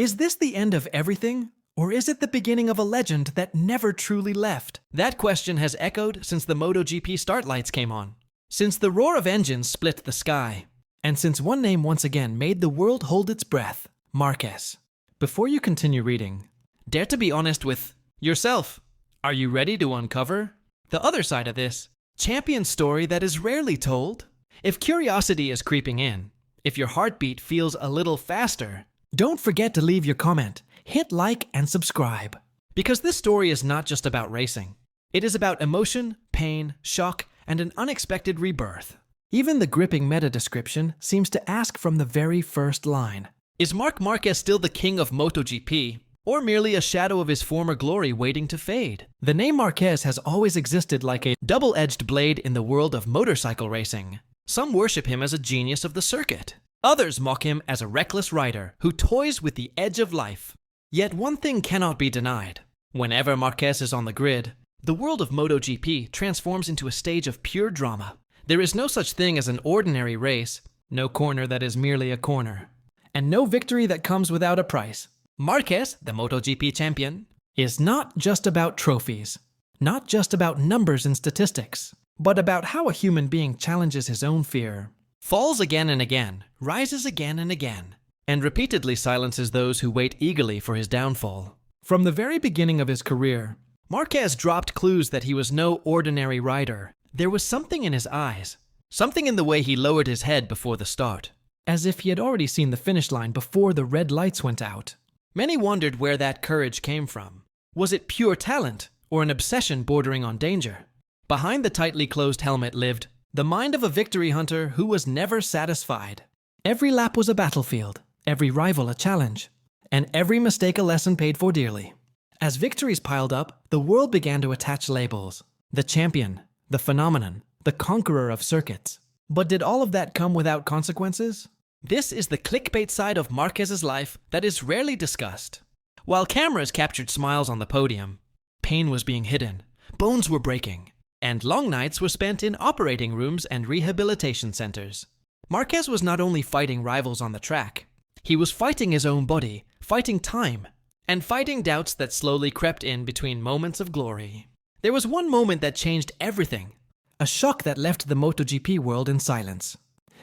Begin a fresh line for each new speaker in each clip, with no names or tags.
Is this the end of everything? Or is it the beginning of a legend that never truly left? That question has echoed since the MotoGP start lights came on, since the roar of engines split the sky, and since one name once again made the world hold its breath, Marquez. Before you continue reading, dare to be honest with yourself. Are you ready to uncover the other side of this champion story that is rarely told? If curiosity is creeping in, if your heartbeat feels a little faster, don't forget to leave your comment, hit like, and subscribe. Because this story is not just about racing. It is about emotion, pain, shock, and an unexpected rebirth. Even the gripping meta description seems to ask from the very first line, is Marc Marquez still the king of MotoGP, or merely a shadow of his former glory waiting to fade? The name Marquez has always existed like a double-edged blade in the world of motorcycle racing. Some worship him as a genius of the circuit. Others mock him as a reckless rider who toys with the edge of life. Yet one thing cannot be denied. Whenever Marquez is on the grid, the world of MotoGP transforms into a stage of pure drama. There is no such thing as an ordinary race, no corner that is merely a corner, and no victory that comes without a price. Marquez, the MotoGP champion, is not just about trophies, not just about numbers and statistics, but about how a human being challenges his own fear, falls again and again, rises again and again, and repeatedly silences those who wait eagerly for his downfall. From the very beginning of his career, Marquez dropped clues that he was no ordinary rider. There was something in his eyes, something in the way he lowered his head before the start, as if he had already seen the finish line before the red lights went out. Many wondered where that courage came from. Was it pure talent, or an obsession bordering on danger? Behind the tightly closed helmet lived the mind of a victory hunter who was never satisfied. Every lap was a battlefield, every rival a challenge, and every mistake a lesson paid for dearly. As victories piled up, the world began to attach labels. The champion, the phenomenon, the conqueror of circuits. But did all of that come without consequences? This is the clickbait side of Marquez's life that is rarely discussed. While cameras captured smiles on the podium, pain was being hidden, bones were breaking, and long nights were spent in operating rooms and rehabilitation centers. Marquez was not only fighting rivals on the track, he was fighting his own body, fighting time, and fighting doubts that slowly crept in between moments of glory. There was one moment that changed everything, a shock that left the MotoGP world in silence.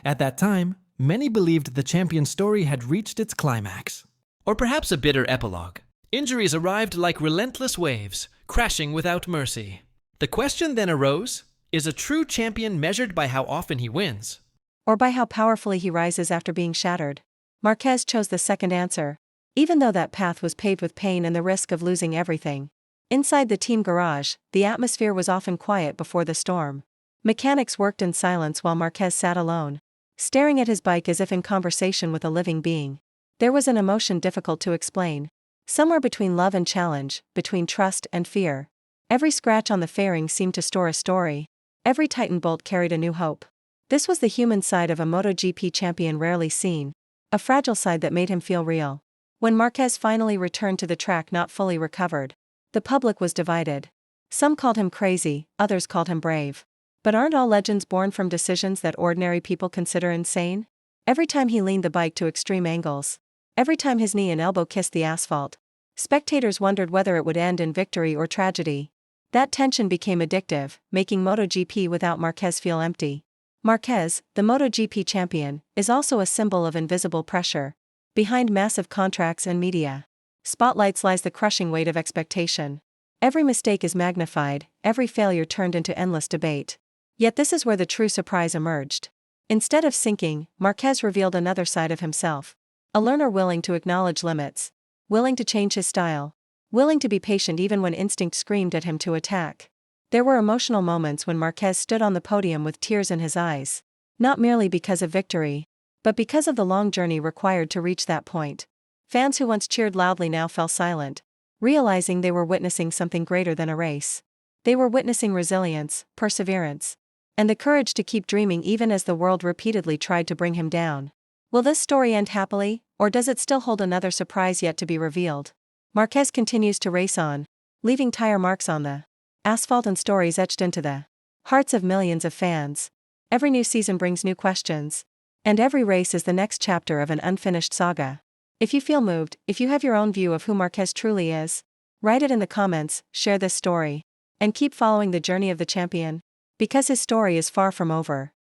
At that time, many believed the champion's story had reached its climax. Or perhaps a bitter epilogue. Injuries arrived like relentless waves, crashing without mercy. The question then arose, is a true champion measured by how often he wins?
Or by how powerfully he rises after being shattered? Marquez chose the second answer, even though that path was paved with pain and the risk of losing everything. Inside the team garage, the atmosphere was often quiet before the storm. Mechanics worked in silence while Marquez sat alone, staring at his bike as if in conversation with a living being. There was an emotion difficult to explain. Somewhere between love and challenge, between trust and fear. Every scratch on the fairing seemed to store a story. Every tightened bolt carried a new hope. This was the human side of a MotoGP champion rarely seen. A fragile side that made him feel real. When Marquez finally returned to the track not fully recovered, the public was divided. Some called him crazy, others called him brave. But aren't all legends born from decisions that ordinary people consider insane? Every time he leaned the bike to extreme angles, every time his knee and elbow kissed the asphalt, spectators wondered whether it would end in victory or tragedy. That tension became addictive, making MotoGP without Marquez feel empty. Marquez, the MotoGP champion, is also a symbol of invisible pressure. Behind massive contracts and media spotlights lies the crushing weight of expectation. Every mistake is magnified, every failure turned into endless debate. Yet this is where the true surprise emerged. Instead of sinking, Marquez revealed another side of himself. A learner willing to acknowledge limits, willing to change his style, willing to be patient even when instinct screamed at him to attack. There were emotional moments when Marquez stood on the podium with tears in his eyes, not merely because of victory, but because of the long journey required to reach that point. Fans who once cheered loudly now fell silent, realizing they were witnessing something greater than a race. They were witnessing resilience, perseverance, and the courage to keep dreaming even as the world repeatedly tried to bring him down. Will this story end happily, or does it still hold another surprise yet to be revealed? Marquez continues to race on, leaving tire marks on the asphalt and stories etched into the hearts of millions of fans. Every new season brings new questions, and every race is the next chapter of an unfinished saga. If you feel moved, if you have your own view of who Marquez truly is, write it in the comments, share this story, and keep following the journey of the champion, because his story is far from over.